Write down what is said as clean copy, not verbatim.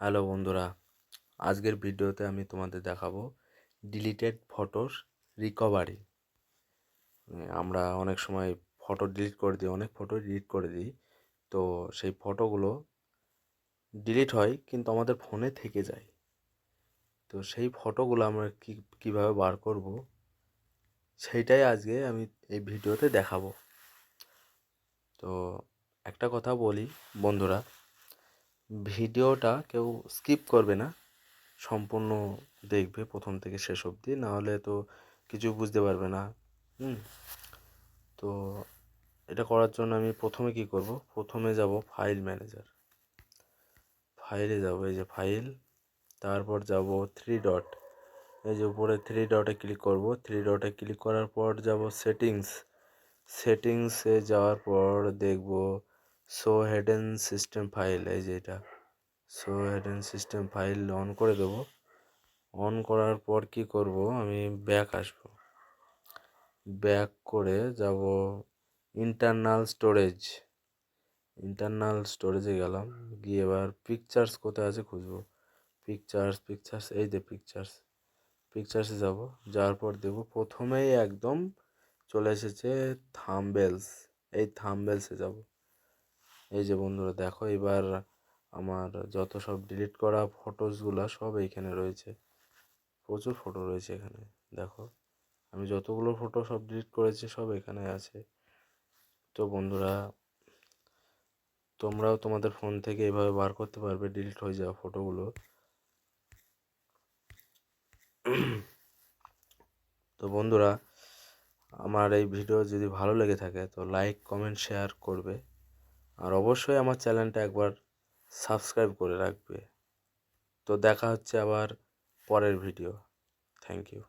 Hello বন্ধুরা, আজকের ভিডিওতে আমি তোমাদের দেখাবো ডিলিটেড ফটোর রিকভারি। আমরা অনেক সময় ফটো ডিলিট করে দিই, অনেক ফটো ডিলিট করে দিই। তো সেই ফটোগুলো ডিলিট হয় কিন্তু আমাদের ফোনে থেকে যায়। তো সেই ফটোগুলো আমরা কীভাবে বার করব সেইটাই আজকে আমি এই ভিডিওতে দেখাবো। তো একটা কথা বলি বন্ধুরা, ভিডিওটা কেউ স্কিপ করবে না, সম্পূর্ণ দেখবে প্রথম থেকে শেষ অবধি, নাহলে তো কিছু বুঝতে পারবে না। তো এটা করার জন্য আমি প্রথমে কি করব, প্রথমে যাব ফাইল ম্যানেজার, ফাইলে যাব, এই যে ফাইল, তারপর যাব থ্রি ডট, এই যে উপরে থ্রি ডটে ক্লিক করব। থ্রি ডটে ক্লিক করার পর যাব সেটিংস, সেটিংসে যাওয়ার পর দেখব শো হেডেন সিস্টেম ফাইল, এই যে এটা show hidden system file on করে দেবো। অন করার পর কি করব, আমি ব্যাক আসব, ব্যাক করে যাব ইন্টারনাল স্টোরেজ, ইন্টারনাল স্টোরেজে গেলাম, গিয়ে এবার পিকচার্স কোথায় আছে খুঁজবো। পিকচার্স এই যে পিকচার্সে যাব, যাওয়ার পর দেবো প্রথমেই একদম চলে এসেছে থাম্বনেলস, এই থাম্বনেলসে যাব। এই যে বন্ধুরা দেখো, এবার আমার যত সব ডিলিট করা ফটোসগুলো সব এইখানে রয়েছে, প্রচুর ফটো রয়েছে এখানে। দেখো আমি যতগুলো ফটো সব ডিলিট করেছি সব এখানে আছে। তো বন্ধুরা, তোমরাও তোমাদের ফোন থেকে এভাবে বার করতে পারবে ডিলিট হয়ে যাওয়া ফটোগুলো। তো বন্ধুরা, আমার এই ভিডিও যদি ভালো লেগে থাকে তো লাইক কমেন্ট শেয়ার করবে, আর অবশ্যই আমার চ্যানেলটা একবার সাবস্ক্রাইব করে রাখবে। তো দেখা হচ্ছে আবার পরের ভিডিও। Thank you.